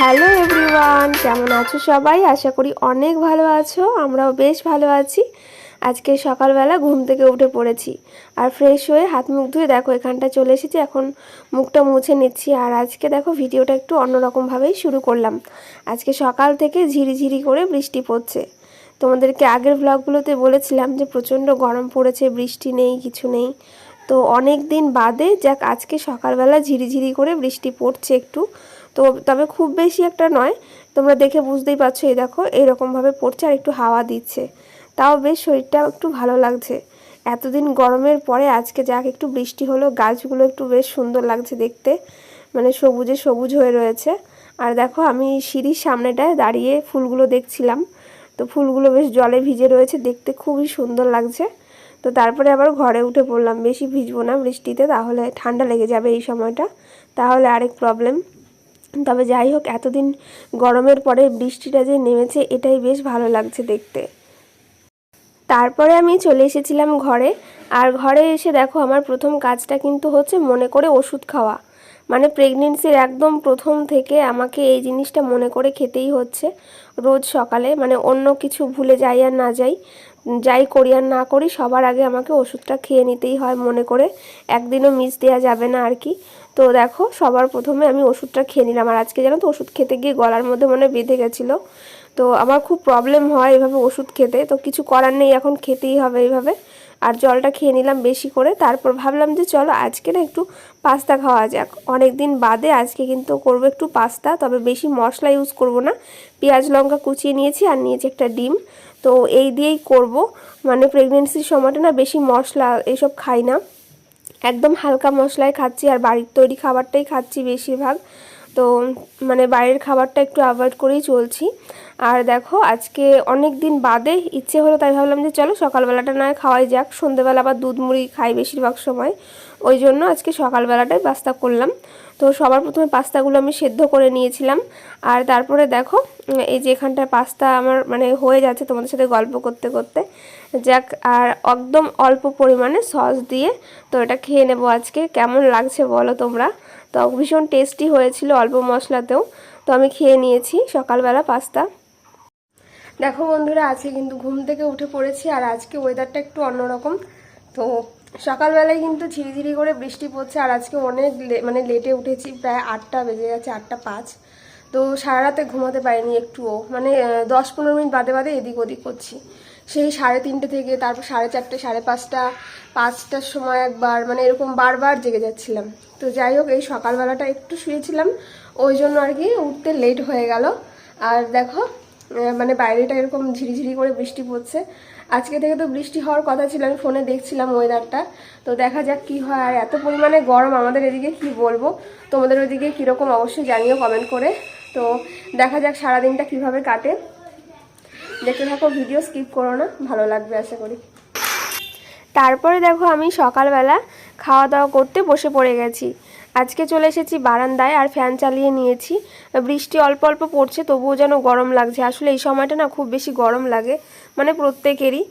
Hello everyone, কেমন আছো সবাই? আশা করি অনেক ভালো আছো। আমরাও বেশ ভালো আছি। আজকে সকালবেলা ঘুম থেকে উঠে পড়েছি আর ফ্রেশ হয়ে হাত মুখ ধুয়ে দেখো এখানটা চলে এসেছি। এখন মুখটা মুছে নিচ্ছি। আর আজকে দেখো ভিডিওটা একটু অন্যরকমভাবেই শুরু করলাম। আজকে সকাল থেকে ঝিরিঝিরি করে বৃষ্টি পড়ছে। তোমাদেরকে আগের ব্লগগুলোতে বলেছিলাম যে প্রচণ্ড গরম পড়েছে, বৃষ্টি নেই, কিছু নেই। তো অনেক দিন বাদে যাক আজকে সকালবেলা ঝিরিঝিরি করে বৃষ্টি পড়ছে একটু। তো তবে খুব বেশি একটা নয়, তোমরা দেখে বুঝতেই পারছো। এই দেখো এইরকমভাবে পড়ছে আর একটু হাওয়া দিচ্ছে, তাও বেশ শরীরটা একটু ভালো লাগছে। এতদিন গরমের পরে আজকে যাক একটু বৃষ্টি হলো, গাছগুলো একটু বেশ সুন্দর লাগছে দেখতে, মানে সবুজে সবুজ হয়ে রয়েছে। আর দেখো আমি সিঁড়ির সামনেটায় দাঁড়িয়ে ফুলগুলো দেখছিলাম। তো ফুলগুলো বেশ জলে ভিজে রয়েছে, দেখতে খুবই সুন্দর লাগছে। তো তারপরে আবার ঘরে উঠে পড়লাম, বেশি ভিজবো না বৃষ্টিতে, তাহলে ঠান্ডা লেগে যাবে এই সময়টা, তাহলে আরেক প্রবলেম। তবে যাই হোক, এতদিন গরমের পরে বৃষ্টিটা যে নেমেছে এটাই বেশ ভালো লাগছে দেখতে। তারপরে আমি চলে এসেছিলাম ঘরে। আর ঘরে এসে দেখো আমার প্রথম কাজটা কিন্তু হচ্ছে মনে করে ওষুধ খাওয়া। মানে প্রেগনেন্সির একদম প্রথম থেকে আমাকে এই জিনিসটা মনে করে খেতেই হচ্ছে রোজ সকালে। মানে অন্য কিছু ভুলে যাই আর না যাই, যাই করি আর না করি, সবার আগে আমাকে ওষুধটা খেয়ে নিতেই হয় মনে করে, একদিনও মিস দেওয়া যাবে না আর কি। তো দেখো সবার প্রথমে আমি ওষুধটা খেয়ে নিলাম। আর আজকে জানো তো ওষুধ খেতে গিয়ে গলার মধ্যে মনে বেঁধে গেছিলো। তো আমার খুব প্রবলেম হয় এভাবে ওষুধ খেতে, তো কিছু করার নেই, এখন খেতেই হবে এইভাবে। আর জলটা খেয়ে নিলাম বেশি করে। তারপর ভাবলাম যে চলো আজকে না একটু পাস্তা খাওয়া যাক, অনেক দিন বাদে আজকে কিন্তু করবো একটু পাস্তা। তবে বেশি মশলা ইউজ করব না, পেঁয়াজ লঙ্কা কুচিয়ে নিয়েছি আর নিয়েছি একটা ডিম। তো এই দিয়েই করব। মানে প্রেগনেন্সির সময়টা না বেশি মশলা এসব খাই না, একদম হালকা মশলায় খাচ্ছি আর বাড়ির তৈরি খাবারটাই খাচ্ছি বেশিরভাগ। তো মানে বাইরের খাবারটা একটু অ্যাভয়েড করেই চলছি। আর দেখো আজকে অনেক দিন বাদে ইচ্ছে হলো, তাই ভাবলাম যে চলো সকালবেলাটা নয় খাওয়াই যাক। সন্ধেবেলা আবার দুধ মুড়ি খাই বেশিরভাগ সময়, ওই জন্য আজকে সকালবেলাটাই পাস্তা করলাম। তো সবার প্রথমে পাস্তাগুলো আমি সেদ্ধ করে নিয়েছিলাম। আর তারপরে দেখো এই যে এখানটায় পাস্তা আমার মানে হয়ে যাচ্ছে তোমাদের সাথে গল্প করতে করতে। যাক, আর একদম অল্প পরিমাণে সস দিয়ে তো এটা খেয়ে নেবো আজকে। কেমন লাগছে বলো তোমরা? তো ভীষণ টেস্টি হয়েছিল অল্প মশলাতেও। তো আমি খেয়ে নিয়েছি সকালবেলা পাস্তা। দেখো বন্ধুরা, আজকে কিন্তু ঘুম থেকে উঠে পড়েছি আর আজকে ওয়েদারটা একটু অন্যরকম। তো সকালবেলায় কিন্তু ঝিরিঝিরি করে বৃষ্টি পড়ছে আর আজকে অনেক মানে লেটে উঠেছি, প্রায় 8টা বেজে গেছে, 8টা 5। তো সারা রাতে ঘুমাতে পারিনি একটুও, মানে 10-15 মিনিট বাদে বাদে এদিক ওদিক করছি। সেই 3:30 থেকে তারপর 4:30, 5:30, 5টার সময় একবার, মানে এরকম বারবার জেগে যাচ্ছিলাম। তো যাই হোক, এই সকালবেলাটা একটু শুয়েছিলাম, ওই জন্য আর কি উঠতে লেট হয়ে গেল। আর দেখো মানে বাইরেটা এরকম ঝিরিঝিরি করে বৃষ্টি পড়ছে। আজকে থেকে তো বৃষ্টি হওয়ার কথা ছিল, আমি ফোনে দেখছিলাম ওয়েদারটা। তো দেখা যাক কি হয়। আর এত পরিমাণে গরম আমাদের এদিকে, কি বলবো। তোমাদের ওইদিকে কীরকম অবশ্যই জানিও কমেন্ট করে। তো দেখা যাক সারাদিনটা কিভাবে কাটে। দেখতে থাকো ভিডিও, স্কিপ করো না, ভালো লাগবে আশা করি। তারপরে দেখো আমি সকালবেলা খাওয়া দাওয়া করতে বসে পড়ে গেছি। আজকে চলে এসেছি বারান্দায় আর ফ্যান চালিয়ে নিয়েছি। বৃষ্টি অল্প অল্প পড়ছে, তবুও যেন গরম লাগছে। আসলে এই সময়টা না খুব বেশি গরম লাগে, মানে প্রত্যেকেরই।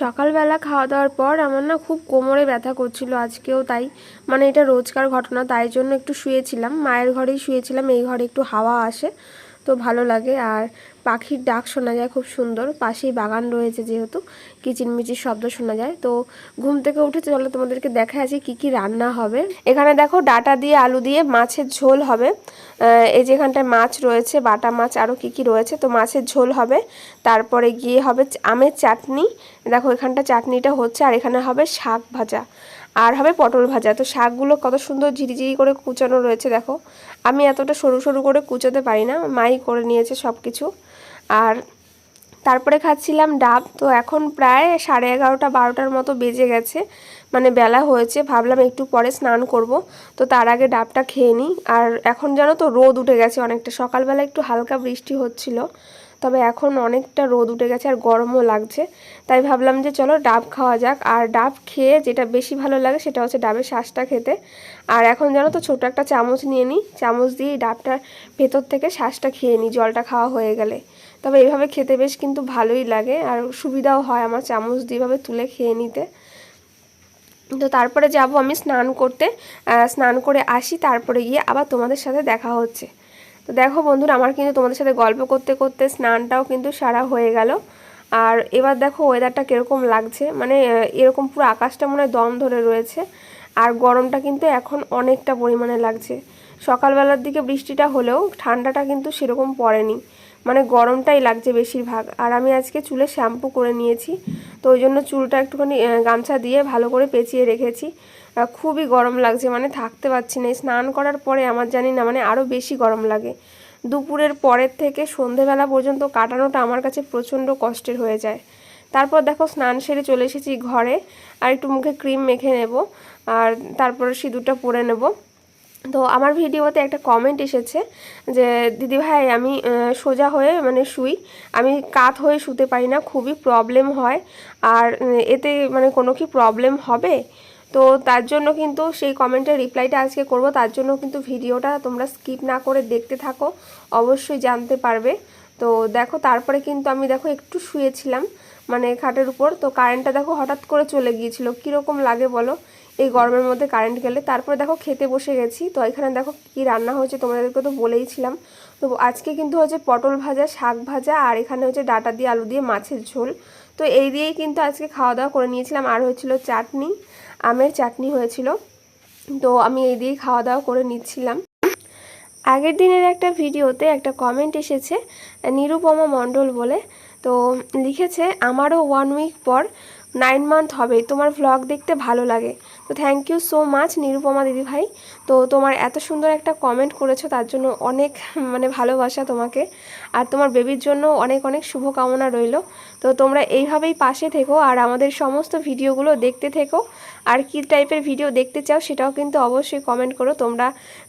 সকালবেলা খাওয়া দাওয়ার পর আমার না খুব কোমরে ব্যথা করছিল, আজকেও তাই। মানে এটা রোজকার ঘটনা, তাই জন্য একটু শুয়েছিলাম। মায়ের ঘরেই শুয়েছিলাম, এই ঘরে একটু হাওয়া আসে তো ভালো লাগে। আর পাখির ডাক শোনা যায় খুব সুন্দর, পাশেই বাগান রয়েছে যেহেতু, কিচিরমিচির শব্দ শোনা যায়। তো ঘুম থেকে উঠে চলো তোমাদেরকে দেখা আছে কি কি রান্না হবে। এখানে দেখো ডাটা দিয়ে আলু দিয়ে মাছের ঝোল হবে। এই যেখানটায় মাছ রয়েছে, বাটা মাছ, আরও কি কি রয়েছে। তো মাছের ঝোল হবে, তারপরে গিয়ে হবে আমের চাটনি। দেখো এখানটা চাটনিটা হচ্ছে, আর এখানে হবে শাক ভাজা, আর হবে পটল ভাজা। তো শাকগুলো কত সুন্দর ঝিরিঝিরি করে কুচানো রয়েছে দেখো। আমি এতটা সরু সরু করে কুচাতে পারি না, মাই করে নিয়েছে সব কিছু। আর তারপরে খাচ্ছিলাম ডাব। তো এখন প্রায় 11:30-12টার মতো বেজে গেছে, মানে বেলা হয়েছে। ভাবলাম একটু পরে স্নান করব, তো তার আগে ডাবটা খেয়ে নিই। আর এখন জানো তো রোদ উঠে গেছে অনেকটা, সকালবেলা একটু হালকা বৃষ্টি হচ্ছিল, তবে এখন অনেকটা রোদ উঠে গেছে আর গরমও লাগছে। তাই ভাবলাম যে চলো ডাব খাওয়া যাক। আর ডাব খেয়ে যেটা বেশি ভালো লাগে সেটা হচ্ছে ডাবের শাঁসটা খেতে। আর এখন জানো তো ছোটো একটা চামচ নিয়ে নিই, চামচ দিয়ে ডাবটার ভেতর থেকে শাঁসটা খেয়ে নিই জলটা খাওয়া হয়ে গেলে। তবে এইভাবে খেতে বেশ কিন্তু ভালোই লাগে আর সুবিধাও হয় আমার চামচ দিয়ে এভাবে তুলে খেয়ে নিতে। তো তারপরে যাব আমি স্নান করতে, স্নান করে আসি, তারপরে গিয়ে আবার তোমাদের সাথে দেখা হচ্ছে। তো দেখো বন্ধুরা, আমার কিন্তু তোমাদের সাথে গল্প করতে করতে স্নানটাও কিন্তু সারা হয়ে গেল। আর এবার দেখো ওয়েদারটা কীরকম লাগছে, মানে এরকম পুরো আকাশটা মনে হয় দম ধরে রয়েছে। আর গরমটা কিন্তু এখন অনেকটা পরিমাণে লাগছে। সকালবেলার দিকে বৃষ্টিটা হলেও ঠান্ডাটা কিন্তু সেরকম পড়েনি, মানে গরমটাই লাগছে বেশিরভাগ। আর আমি আজকে চুলে শ্যাম্পু করে নিয়েছি, তো ওই জন্য চুলটা একটুখানি গামছা দিয়ে ভালো করে পেঁচিয়ে রেখেছি। খুবই গরম লাগছে, মানে থাকতে পারছি না। স্নান করার পরে আমার জানি না মানে আরও বেশি গরম লাগে। দুপুরের পরের থেকে সন্ধেবেলা পর্যন্ত কাটানোটা আমার কাছে প্রচণ্ড কষ্টের হয়ে যায়। তারপর দেখো স্নান সেরে চলে এসেছি ঘরে, আর একটু মুখে ক্রিম মেখে নেব, আর তারপরে সিঁদুরটা পরে নেব। তো আমার ভিডিওতে একটা কমেন্ট এসেছে যে দিদিভাই আমি সোজা হয়ে মানে শুই, আমি কাত হয়ে শুতে পারি না, খুবই প্রবলেম হয়। আর এতে মানে কোনো কি প্রবলেম হবে? তো তার জন্য কিন্তু সেই কমেন্টের রিপ্লাইটা আজকে করব। তার জন্য কিন্তু ভিডিওটা তোমরা স্কিপ না করে দেখতে থাকো, অবশ্যই জানতে পারবে। তো দেখো তারপরে কিন্তু আমি দেখো একটু শুয়েছিলাম মানে খাটের উপর, তো কারেন্টটা দেখো হঠাৎ করে চলে গিয়েছিল। কীরকম লাগে বলো এই গরমের মধ্যে কারেন্ট গেলে? তারপরে দেখো খেতে বসে গেছি। তো এখানে দেখো কী রান্না হয়েছে তোমাদেরকে তো বলেইছিলাম। তো আজকে কিন্তু হচ্ছে পটল ভাজা, শাক ভাজা, আর এখানে হচ্ছে ডাঁটা দিয়ে আলু দিয়ে মাছের ঝোল। তো এই দিয়েই কিন্তু আজকে খাওয়া দাওয়া করে নিয়েছিলাম। আর হয়েছিল চাটনি, আমের চাটনি হয়েছিল। তো আমি এই দিয়েই খাওয়া দাওয়া করে নিচ্ছিলাম। আগের দিনের একটা ভিডিওতে একটা কমেন্ট এসেছে নিরুপমা মণ্ডল বলে, তো লিখেছে আমারও 1 উইক পর 9 মান্থ হবে, তোমার ভ্লগ দেখতে ভালো লাগে। তো thank you so much Nirupama দিদিভাই। তো তোমার এত সুন্দর একটা কমেন্ট করেছো, তার জন্য অনেক মানে ভালোবাসা তোমাকে। আর তোমার বেবির জন্য অনেক অনেক শুভকামনা রইল। তো তোমরা এইভাবেই পাশে থেকো আর আমাদের সমস্ত ভিডিওগুলো দেখতে থেকো। আর কী টাইপের ভিডিও দেখতে চাও সেটাও কিন্তু অবশ্যই কমেন্ট করো। তোমরা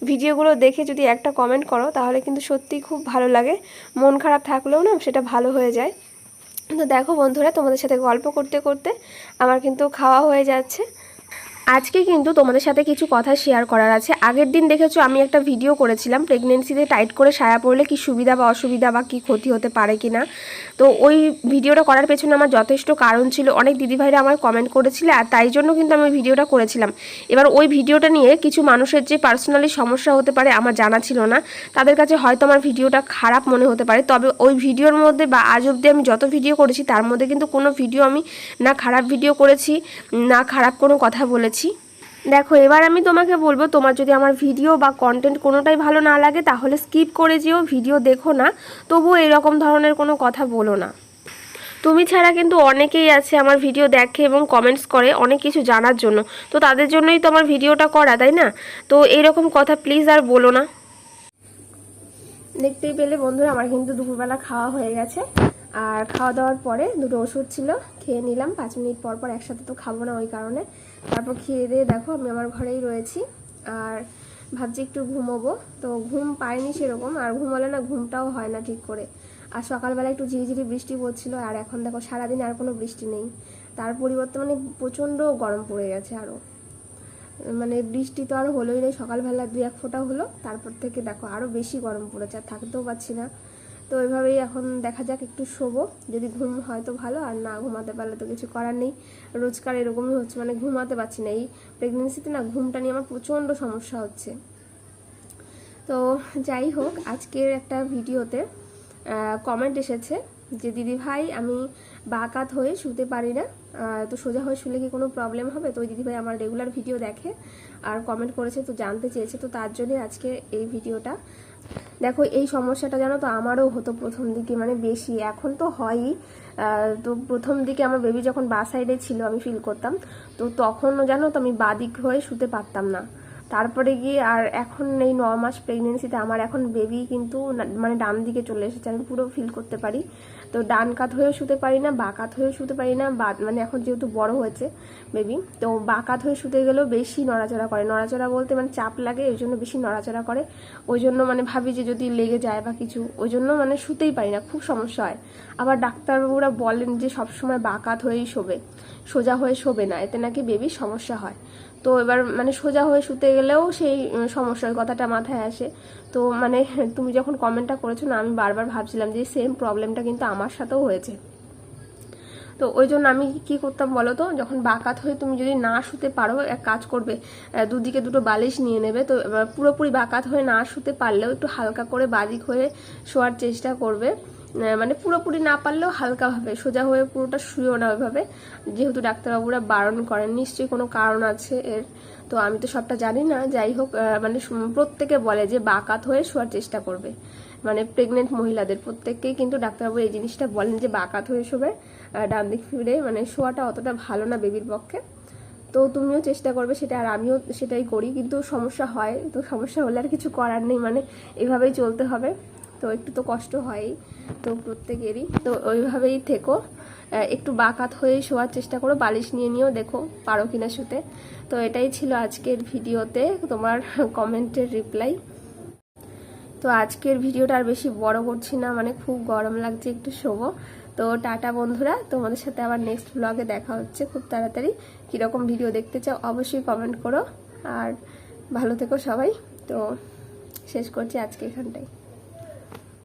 ভিডিওগুলো দেখে যদি একটা কমেন্ট করো তাহলে কিন্তু সত্যিই খুব ভালো লাগে, মন খারাপ থাকলেও না সেটা ভালো হয়ে যায়। তো দেখো বন্ধুরা, তোমাদের সাথে গল্প করতে করতে আমার কিন্তু খাওয়া হয়ে যাচ্ছে। আজকে কিন্তু তোমাদের সাথে কিছু কথা শেয়ার করার আছে। আগের দিন দেখেছো আমি একটা ভিডিও করেছিলাম প্রেগনেন্সিতে টাইট করে সায়া পরলে কি সুবিধা বা অসুবিধা বা কি ক্ষতি হতে পারে কি না। তো ওই ভিডিওটা করার পেছনে আমার যথেষ্ট কারণ ছিল, অনেক দিদিভাইরা আমার কমেন্ট করেছিল, আর তাই জন্য কিন্তু আমি ভিডিওটা করেছিলাম। এবার ওই ভিডিওটা নিয়ে কিছু মানুষের যে পার্সোনালি সমস্যা হতে পারে আমার জানা ছিল না, তাদের কাছে হয়তো আমার ভিডিওটা খারাপ মনে হতে পারে। তবে ওই ভিডিওর মধ্যে বা আজ অবধি আমি যত ভিডিও করেছি তার মধ্যে কিন্তু কোনো ভিডিও আমি না খারাপ ভিডিও করেছি না খারাপ কোনো কথা বলেছি। দেখো এবার আমি তোমাকে বলবো, তোমার যদি আমার ভিডিও বা কন্টেন্ট কোনোটাই ভালো না লাগে তাহলে স্কিপ করে যেও, ভিডিও দেখো না, তবুও এরকম ধরনের কোনো কথা বলো না। তুমি ছাড়া কিন্তু অনেকেই আছে আমার ভিডিও দেখে এবং কমেন্টস করে অনেক কিছু জানার জন্য, তো তাদের জন্যই তো আমার ভিডিওটা করা, তাই না? তো এইরকম কথা প্লিজ আর বলো না। দেখতেই পেলে বন্ধুরা, আমার কিন্তু দুপুরবেলা খাওয়া হয়ে গেছে। আর খাওয়া দাওয়ার পরে দুটো ওষুধ ছিল, খেয়ে নিলাম 5 মিনিট পর পর, একসাথে তো খাবো না ওই কারণে। তারপর খেয়ে দিয়ে দেখো আমি আমার ঘরেই রয়েছি আর ভাবছি একটু ঘুমোবো। তো ঘুম পাইনি সেরকম, আর ঘুমোলে না ঘুমটাও হয় না ঠিক করে। আর সকালবেলা একটু ঝিরিঝিরি বৃষ্টি পড়ছিল, আর এখন দেখো সারাদিন আর কোনো বৃষ্টি নেই, তার পরিবর্তে মানে প্রচণ্ড গরম পড়ে গেছে আরও। মানে বৃষ্টি তো আর হলোই নেই, সকালবেলা 2-1 ফোঁটা হলো, তারপর থেকে দেখো আরও বেশি গরম পড়েছে, আর থাকতেও পারছি না। তো এভাবেই এখন দেখা যাক, একটু শোবো, যদি ঘুম হয় তো ভালো, আর না ঘুমাতে পারলে তো কিছু করার নেই। রোজকার এরকমই হচ্ছে, মানে ঘুমাতে পারছি না। এই প্রেগনেন্সিতে না ঘুমটা নিয়ে আমার প্রচণ্ড সমস্যা হচ্ছে। তো যাই হোক, আজকের একটা ভিডিওতে কমেন্ট এসেছে যে দিদি ভাই আমি বাঁকাত হয়ে শুতে পারি না, তো সোজা হয়ে শুলে কি কোনো প্রবলেম হবে? তো ওই দিদিভাই আমার রেগুলার ভিডিও দেখে আর কমেন্ট করেছে, তো জানতে চেয়েছে, তো তার জন্যই আজকে এই ভিডিওটা। দেখো এই সমস্যাটা জানো তো আমারও হতো প্রথম দিকে, মানে বেশি, এখন তো হয়ই। তো প্রথম দিকে আমার বেবি যখন বাঁ সাইডে ছিল আমি ফিল করতাম, তো তখনও জানো তো আমি বাঁ দিক হয়ে শুতে পারতাম না। তারপরে গিয়ে আর এখন এই 9 মাস প্রেগনেন্সিতে আমার এখন বেবি কিন্তু মানে ডান দিকে চলে এসেছে, আমি পুরো ফিল করতে পারি। তো ডান কাত হয়েও শুতে পারি না, বাঁ কাত হয়েও শুতে পারি না, মানে এখন যেহেতু বড় হয়েছে বেবি, তো বাঁ কাত হয়ে শুতে গেলেও বেশি নড়াচড়া করে, নড়াচড়া বলতে মানে চাপ লাগে, ওই জন্য বেশি নড়াচড়া করে। ওই জন্য মানে ভাবি যে যদি লেগে যায় বা কিছু, ওই জন্য মানে শুতেই পারি না, খুব সমস্যা হয়। আবার ডাক্তারবাবুরা বলেন যে সবসময় বাঁ কাত হয়েই শোবে, সোজা হয়ে শোবে না, এতে নাকি বেবির সমস্যা হয়। তো এবার মানে সোজা হয়ে শুতে গেলেও সেই সমস্যার কথাটা মাথায় আসে। তো মানে তুমি যখন কমেন্টটা করেছো না, আমি বারবার ভাবছিলাম যে সেম প্রবলেমটা কিন্তু আমার সাথেও হয়েছে। তো ওই জন্য আমি কি করতাম বলো তো, যখন বাকাত হয়ে তুমি যদি না শুতে পারো, এক কাজ করবে, দুদিকে দুটো বালিশ নিয়ে নেবে। তো পুরোপুরি বাকাত হয়ে না শুতে পারলেও একটু হালকা করে বাদিক হয়ে শোয়ার চেষ্টা করবে, মানে পুরোপুরি না পারলেও হালকাভাবে, সোজা হয়ে পুরোটা শুয়েও না ওইভাবে, যেহেতু ডাক্তারবাবুরা বারণ করেন, নিশ্চয়ই কোনো কারণ আছে এর। তো আমি তো সবটা জানি না, যাই হোক মানে প্রত্যেকে বলে যে বাকাত হয়ে শোয়ার চেষ্টা করবে, মানে প্রেগনেন্ট মহিলাদের প্রত্যেককেই কিন্তু ডাক্তারবাবু এই জিনিসটা বলেন যে বাকাত হয়ে শোবে, ডান দিক ফিরে, মানে শোয়াটা অতটা ভালো না বেবির পক্ষে। তো তুমিও চেষ্টা করবে সেটা, আর আমিও সেটাই করি, কিন্তু সমস্যা হয়, তো সমস্যা হলে আর কিছু করার নেই, মানে এভাবেই চলতে হবে। তো একটু তো কষ্ট হয়ই, তো প্রত্যেকেরই, তো ওইভাবেই থেকো, একটু বাকাত হয়ে শোয়ার চেষ্টা করো, বালিশ নিয়ে নিয়েও দেখো পারো কিনা শুতে। তো এটাই ছিল আজকের ভিডিওতে তোমার কমেন্টের রিপ্লাই। তো আজকের ভিডিওটা আর বেশি বড় করছি না, মানে খুব গরম লাগছে, একটু শোবো। তো টাটা বন্ধুরা, তোমাদের সাথে আবার নেক্সট ব্লগে দেখা হচ্ছে খুব তাড়াতাড়ি। কীরকম ভিডিও দেখতে চাও অবশ্যই কমেন্ট করো, আর ভালো থেকো সবাই। তো শেষ করছি আজকে এখানটায়।